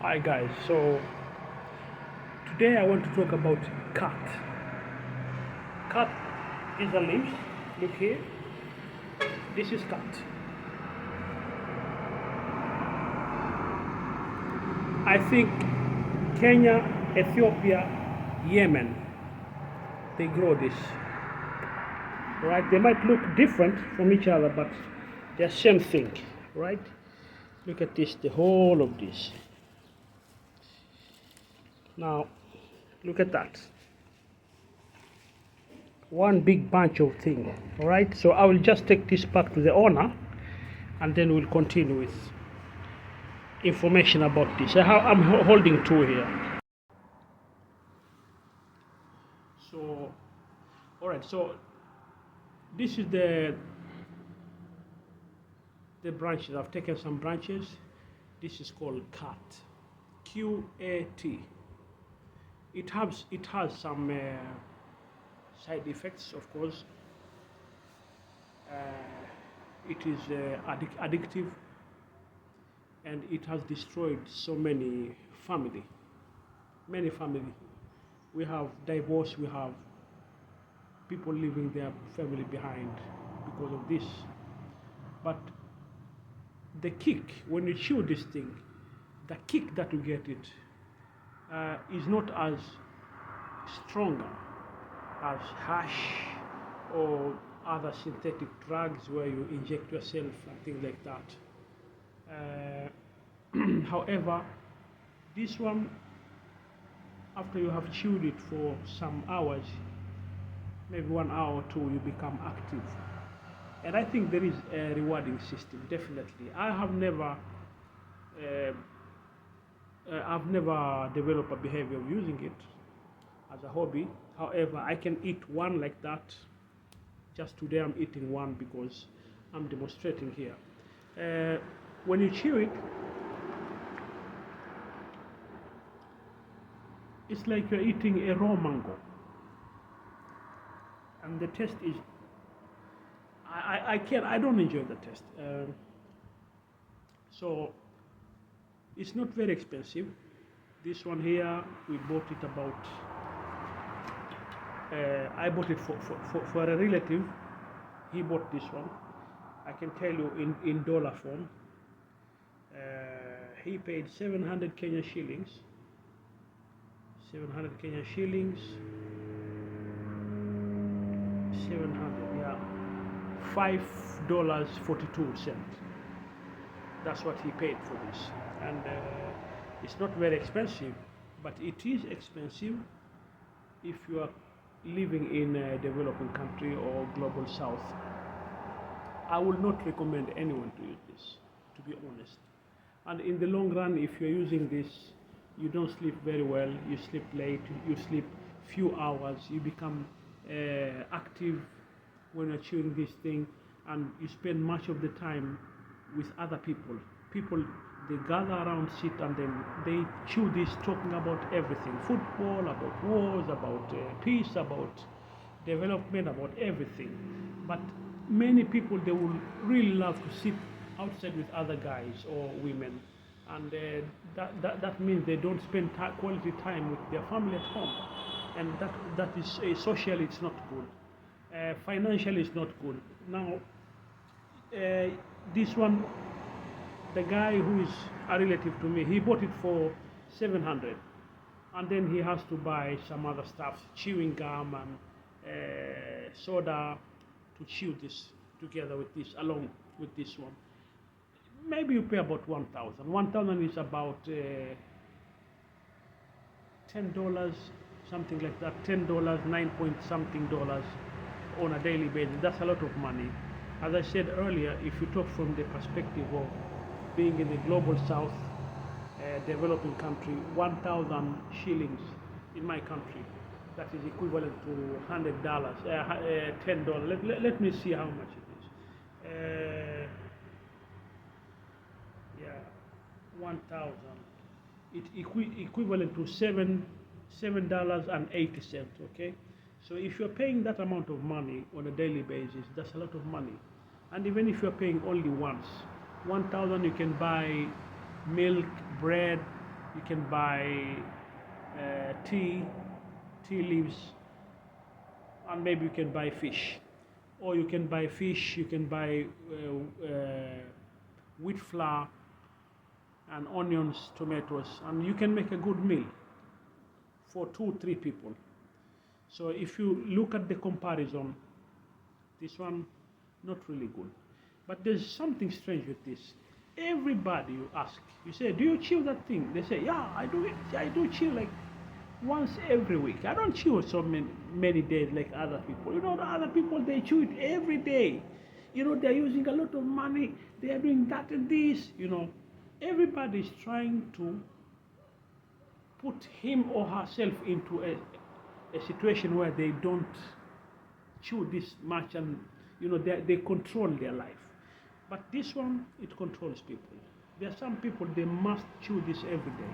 Hi guys, so today I want to talk about cat. Cat is a leaf. Look here. This is cat. I think Kenya, Ethiopia, Yemen, they grow this. Right? They might look different from each other, but they're same thing. Right? Look at this, the whole of this. Now, look at that. One big bunch of thing. All right. So I will just take this back to the owner, and then we'll continue with information about this. I'm holding two here. So, all right. So this is the branches. I've taken some branches. This is called Khat. Qat. It has some side effects, of course. Uh, it is addictive, and it has destroyed so many family. We have divorce, we have people leaving their family behind because of this. But the kick, when you chew this thing, the kick that you get is not as stronger as hash or other synthetic drugs where you inject yourself and things like that. However, this one, after you have chewed it for some hours, maybe 1 hour or two, you become active. And I think there is a rewarding system, definitely. I've never developed a behavior of using it as a hobby. However, I can eat one like that. Just today I'm eating one because I'm demonstrating here. When you chew it, it's like you're eating a raw mango. And the taste is, I don't enjoy the taste. So it's not very expensive. This one here, we bought it about, I bought it for a relative. He bought this one. I can tell you in dollar form. He paid 700 Kenya shillings. 700 Kenya shillings. 700, yeah. $5.42. That's what he paid for this. And it's not very expensive, but it is expensive if you are living in a developing country or global south. I will not recommend anyone to use this, to be honest. And in the long run, if you're using this, you don't sleep very well, you sleep late, you sleep few hours, you become active when you're chewing this thing, and you spend much of the time with other people. People, they gather around, sit, and then they chew this, talking about everything: football, about wars, about peace, about development, about everything. But many people, they will really love to sit outside with other guys or women, and that means they don't spend quality time with their family at home, and that is socially it's not good, financially it's not good. Now, this one, the guy who is a relative to me, he bought it for 700, and then he has to buy some other stuff, chewing gum and soda, to chew this together with this, along with this one. Maybe you pay about 1,000. 1,000 is about $10, something like that. $10, 9 point something dollars on a daily basis. That's a lot of money. As I said earlier, if you talk from the perspective of being in the global south, developing country, 1,000 shillings in my country, that is equivalent to $100, $10. Let me see how much it is. Yeah, 1,000. It equivalent to $7.80. Okay, so if you're paying that amount of money on a daily basis, that's a lot of money. And even if you're paying only once, 1,000, you can buy milk, bread, You can buy tea leaves, and maybe you can buy fish, or you can buy fish. You can buy wheat flour and onions, tomatoes, and you can make a good meal for 2 3 people. So if you look at the comparison, this one not really good. But there's something strange with this. Everybody you ask, you say, do you chew that thing? They say, yeah, I do it. I do chew like once every week. I don't chew so many days like other people. You know, the other people, they chew it every day. You know, they're using a lot of money. They are doing that and this, you know. Everybody's trying to put him or herself into a situation where they don't chew this much, and you know they control their life. But this one, it controls people. There are some people, they must chew this every day.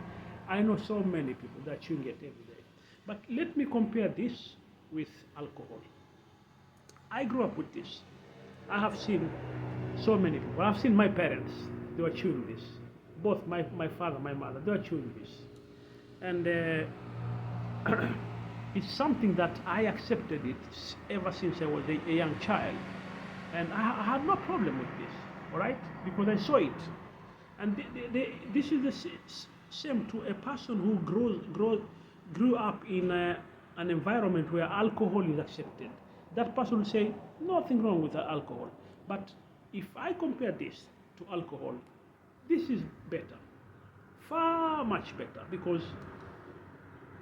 I know so many people that are chewing it every day. But let me compare this with alcohol. I grew up with this. I have seen so many people. I've seen my parents, they were chewing this. Both my father, my mother, they were chewing this. And it's something that I accepted it ever since I was a young child. And I had no problem with this, all right? Because I saw it. And this is the same to a person who grew up in an environment where alcohol is accepted. That person will say, nothing wrong with the alcohol. But if I compare this to alcohol, this is better, far much better, because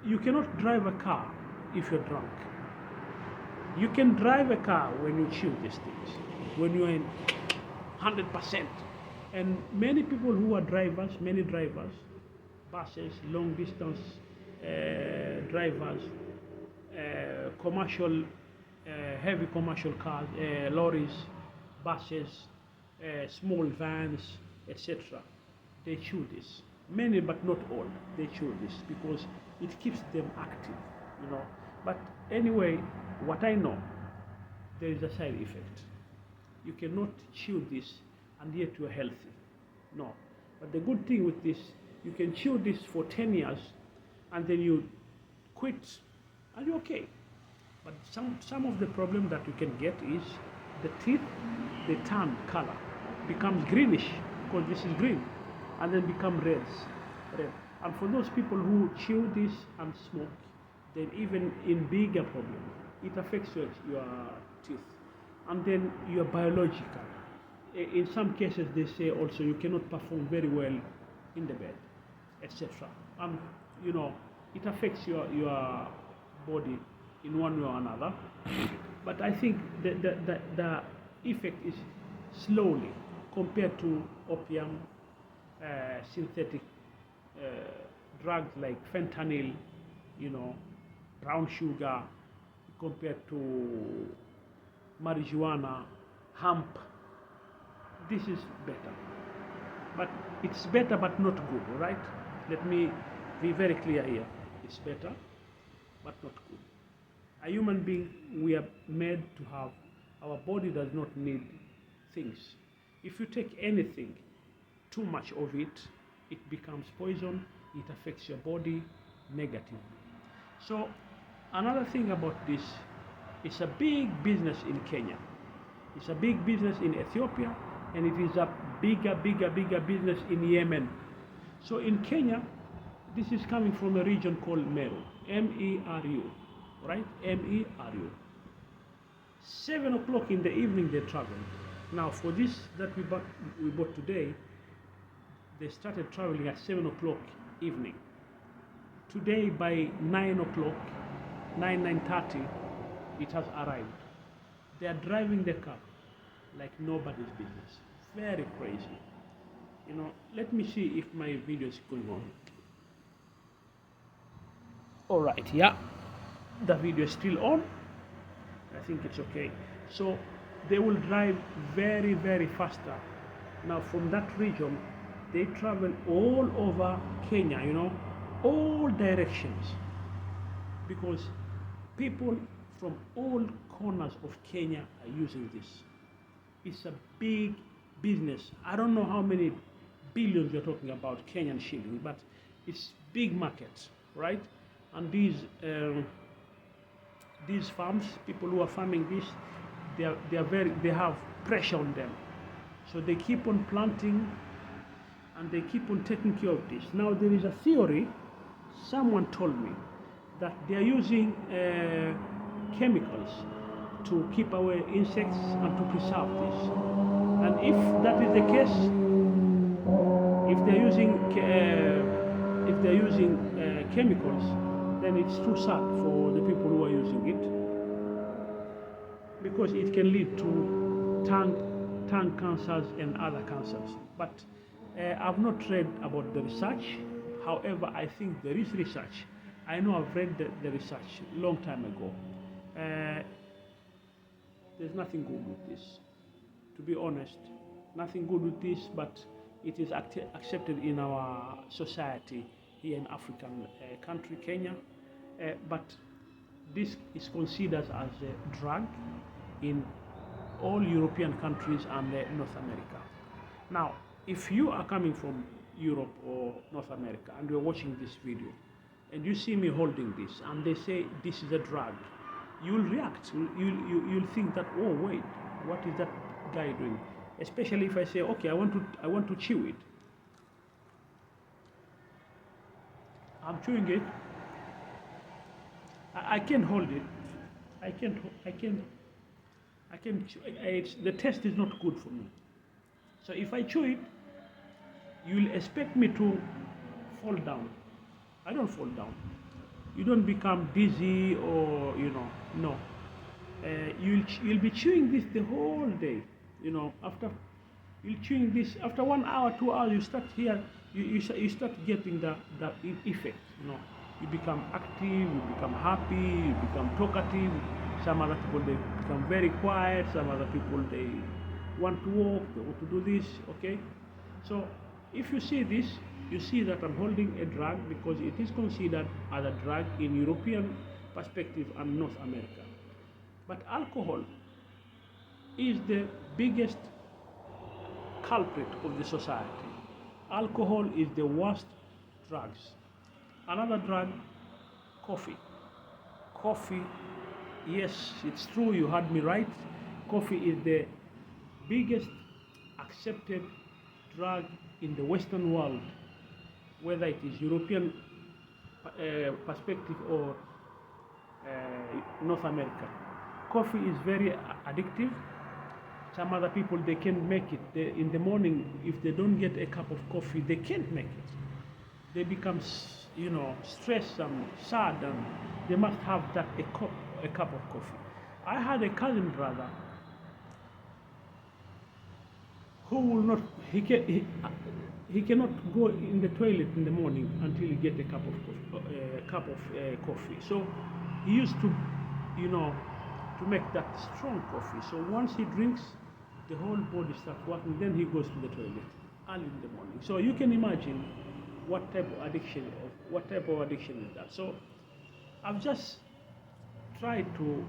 you cannot drive a car if you're drunk. You can drive a car when you chew these things, when you're in 100%. And many people who are drivers, many drivers, buses, long distance drivers, commercial, heavy commercial cars, lorries, buses, small vans, etc. They chew this. Many, but not all, they chew this because it keeps them active, you know. But anyway, what I know, there is a side effect. You cannot chew this and yet you are healthy. No. But the good thing with this, you can chew this for 10 years and then you quit and you're okay. But some of the problem that you can get is the teeth, they turn color, becomes greenish because this is green, and then become red. And for those people who chew this and smoke, then even in bigger problem, it affects your teeth, and then your biological. In some cases, they say also you cannot perform very well in the bed, etc. And you know, it affects your body in one way or another. But I think the effect is slowly compared to opium, synthetic drugs like fentanyl, you know, brown sugar, compared to marijuana, hemp. This is better. But it's better but not good, right? Let me be very clear here. It's better but not good. A human being, we are made to have, our body does not need things. If you take anything, too much of it, it becomes poison, it affects your body negatively. So another thing about this, it's a big business in Kenya. It's a big business in Ethiopia, and it is a bigger business in Yemen. So in Kenya, this is coming from a region called Meru, M-E-R-U, right? M-E-R-U. 7 o'clock in the evening they traveled. Now for this that we bought today, they started traveling at 7 o'clock evening. Today by 9 o'clock, 9:30, it has arrived. They are driving the car like nobody's business. Very crazy. You know, let me see if my video is going on. All right, yeah, the video is still on. I think it's okay. So they will drive very faster. Now from that region, they travel all over Kenya, you know, all directions, because people from all corners of Kenya are using this. It's a big business. I don't know how many billions you're talking about, Kenyan shilling, but It's big markets, right? And these farms, people who are farming this, they have pressure on them, so they keep on planting and they keep on taking care of this. Now there is a theory, someone told me, that they are using chemicals to keep away insects and to preserve this. And if that is the case, if they're using chemicals, then it's too sad for the people who are using it, because it can lead to tongue cancers and other cancers. But I've not read about the research. However, I think there is research. I know I've read the research a long time ago. There's nothing good with this, to be honest. Nothing good with this, but it is accepted in our society here in African country, Kenya. But this is considered as a drug in all European countries and North America. Now, if you are coming from Europe or North America and you're watching this video and you see me holding this and they say this is a drug, you'll react. You'll think that, oh wait, what is that guy doing? Especially if I say, okay, I want to chew it. I'm chewing it. I can hold it. I can. The taste is not good for me. So if I chew it, you'll expect me to fall down. I don't fall down. You don't become dizzy or no. You'll be chewing this the whole day. After you're chewing this, after 1 hour, 2 hours, you start here. You start getting the effect. You become active, you become happy, you become talkative. Some other people, they become very quiet. Some other people, they want to walk, they want to do this, okay? So if you see this, you see that I'm holding a drug because it is considered as a drug in European perspective and North America. But alcohol is the biggest culprit of the society. Alcohol is the worst drugs. Another drug, coffee. Coffee, yes, it's true, you heard me right. Coffee is the biggest accepted drug in the Western world, whether it is European perspective or North America. Coffee is very addictive. Some other people, they can't make it. In the morning, if they don't get a cup of coffee, they can't make it. They become, stressed and sad, and they must have a cup of coffee. I had a cousin brother who will not, he cannot go in the toilet in the morning until he get a cup of coffee. So he used to, to make that strong coffee. So once he drinks, the whole body starts working. Then he goes to the toilet early in the morning. So you can imagine what type of addiction is that. So I've just tried to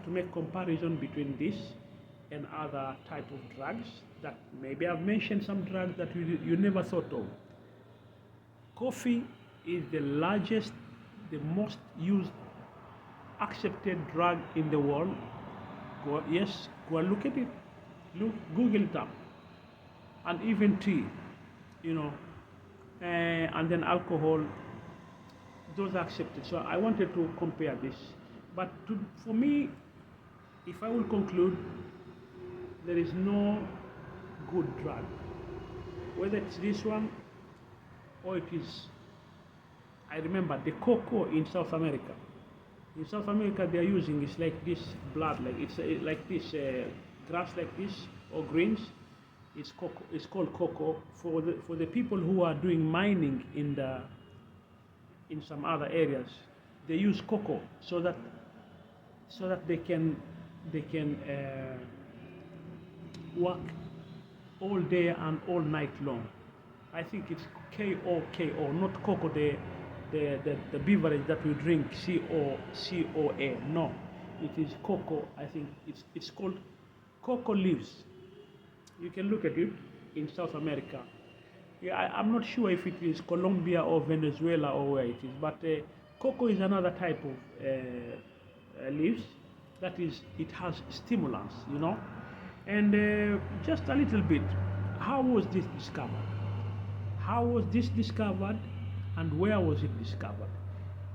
make comparison between this and other type of drugs that maybe I've mentioned some drugs that you never thought of. Coffee is the largest, the most used, accepted drug in the world. Go and look at it. Google it up. And even tea, and then alcohol, those are accepted. So I wanted to compare this. But for me, if I will conclude, there is no good drug. Whether it's this one or it is, I remember the cocoa in South America. In South America, they are using it's like this blood, like it's like this grass, like this, or greens. It's cocoa. It's called cocoa for the people who are doing mining in some other areas. They use cocoa so that they can work all day and all night long. I think it's KOKO, not cocoa, the beverage that we drink, COA. No, it is cocoa. I think it's called cocoa leaves. You can look at it in South America. Yeah, I'm not sure if it is Colombia or Venezuela or where it is, but cocoa is another type of leaves. That is, it has stimulants, you know. And just a little bit, how was this discovered? How was this discovered, and where was it discovered?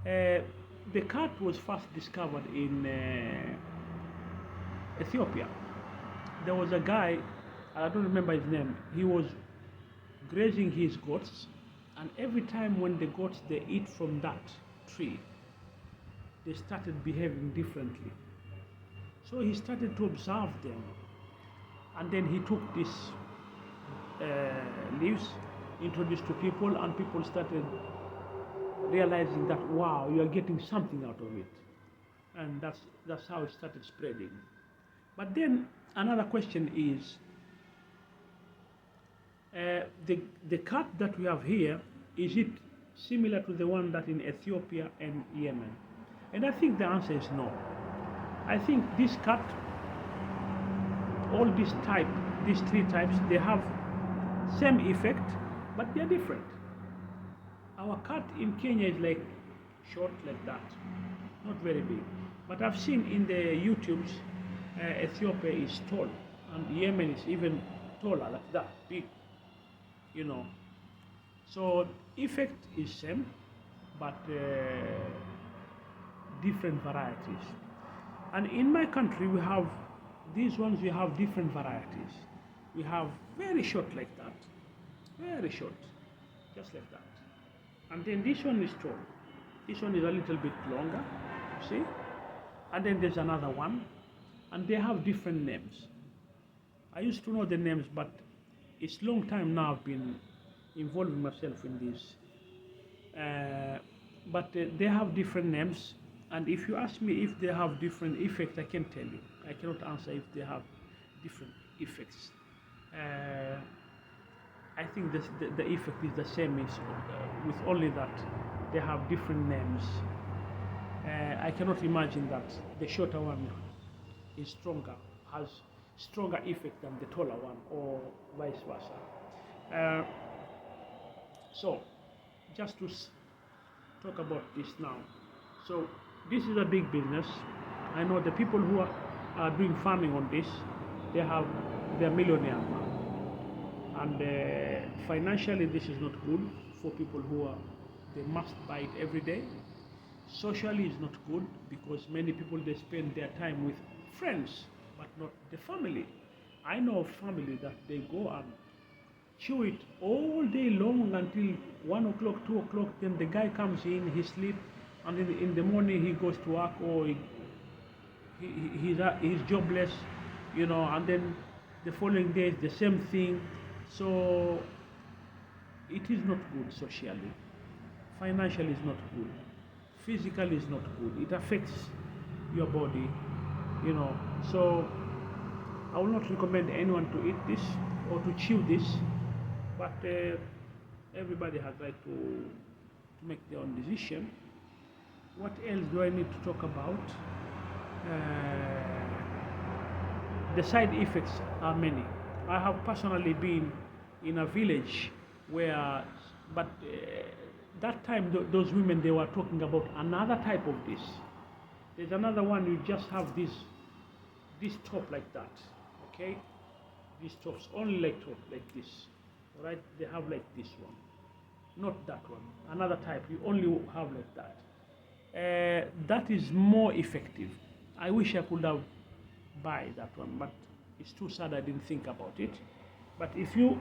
The cat was first discovered in Ethiopia. There was a guy, I don't remember his name. He was grazing his goats, and every time when the goats they eat from that tree, they started behaving differently. So he started to observe them, and then he took these leaves, introduced to people, and people started realizing that wow, you are getting something out of it, and that's how it started spreading. But then another question is, the cut that we have here, is it similar to the one that in Ethiopia and Yemen? And I think the answer is no. I think this cut, all these three types, they have same effect, but they're different. Our cut in Kenya is like short like that, not very big. But I've seen in the YouTubes, Ethiopia is tall, and Yemen is even taller, like that, big, you know. So effect is same, but different varieties. And in my country, we have these ones. We have different varieties. We have very short like that, very short, just like that. And then this one is tall. This one is a little bit longer, you see. And then there's another one, and they have different names. I used to know the names, but it's long time now I've been involving myself in this. But they have different names, and if you ask me if they have different effects, I can tell you. I cannot answer if they have different effects. I think the effect is the same, with only that they have different names. I cannot imagine that the shorter one is stronger, has stronger effect than the taller one, or vice versa. So, just to talk about this now. So, this is a big business. I know the people who are doing farming on this, they're millionaires now. And financially, this is not good for people they must buy it every day. Socially, it's not good because many people, they spend their time with friends, but not the family. I know of family that they go and chew it all day long until 1 o'clock, 2 o'clock. Then the guy comes in, he sleeps, and in the morning he goes to work, or he's jobless, you know, and then the following day is the same thing. So it is not good socially. Financially is not good. Physically is not good. It affects your body, you know. So I will not recommend anyone to eat this or to chew this, but everybody has right to make their own decision. What else do I need to talk about? The side effects are many. I have personally been in a village where, but that time those women, they were talking about another type of this. There's another one, you just have this top like that, okay? These tops, only like top, like this, all right? They have like this one, not that one. Another type, you only have like that. That is more effective. I wish I could have buy that one, but it's too sad I didn't think about it. But if you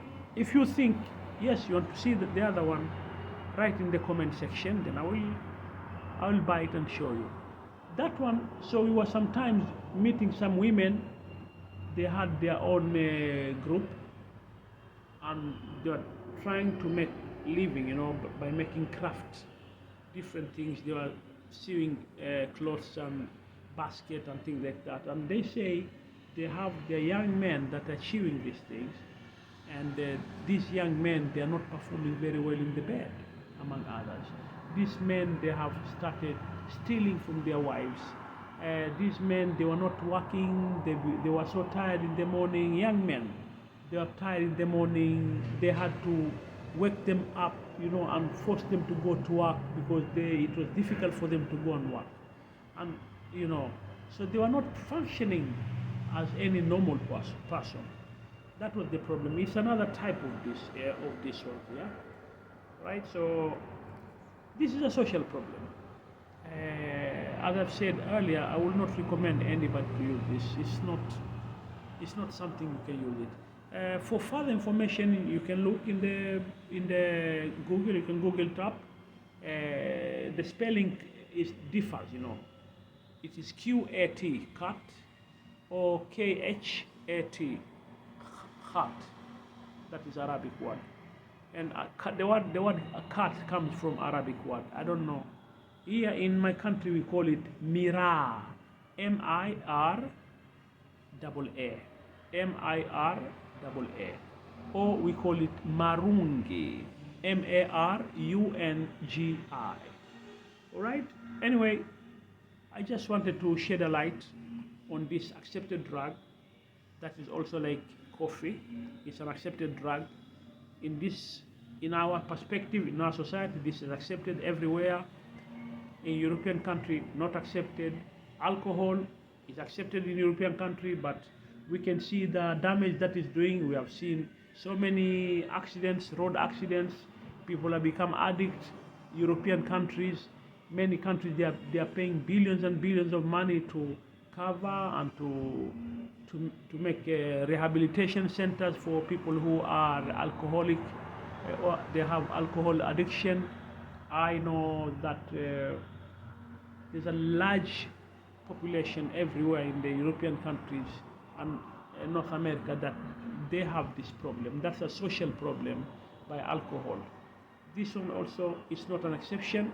think yes, you want to see the other one, write in the comment section, then I will buy it and show you that one. So we were sometimes meeting some women. They had their own group, and they were trying to make living, you know, by making crafts, different things. They were sewing clothes and basket and things like that. And they say they have their young men that are chewing these things, and these young men, they are not performing very well in the bed, among others. These men, they have started stealing from their wives. These men, they were not working. They were so tired in the morning. Young men, they were tired in the morning. They had to wake them up, and force them to go to work because it was difficult for them to go and work. And, so they were not functioning as any normal person. That was the problem. It's another type of this one, yeah? Right? So this is a social problem. As I've said earlier, I will not recommend anybody to use this. It's not something you can use it. For further information, you can look in the Google. You can Google it up. The spelling differs. It is Qat, Khat, or Khat, Khat. That is Arabic word. And the word Khat comes from Arabic word. I don't know. Here in my country we call it Mira, Mir double A, Mir double A, or we call it Marungi, Marungi. All right. Anyway, I just wanted to shed a light on this accepted drug that is also like coffee. It's an accepted drug. In our perspective, in our society, this is accepted everywhere. In European country, not accepted. Alcohol is accepted in European country, but we can see the damage that it's doing. We have seen so many accidents, road accidents. People have become addicts. European countries, many countries, they are paying billions and billions of money to cover and to make rehabilitation centers for people who are alcoholic or they have alcohol addiction. I know that there's a large population everywhere in the European countries and North America that they have this problem. That's a social problem by alcohol. This one also is not an exception.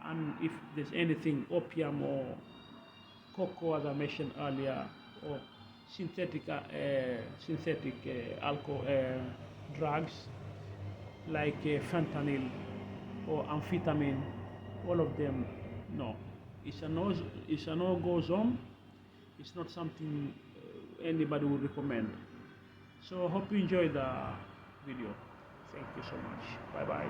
And if there's anything, opium or cocoa, as I mentioned earlier, or synthetic alcohol drugs like fentanyl or amphetamine, all of them, no. It's a no-go zone. It's not something anybody would recommend. So I hope you enjoyed the video. Thank you so much. Bye-bye.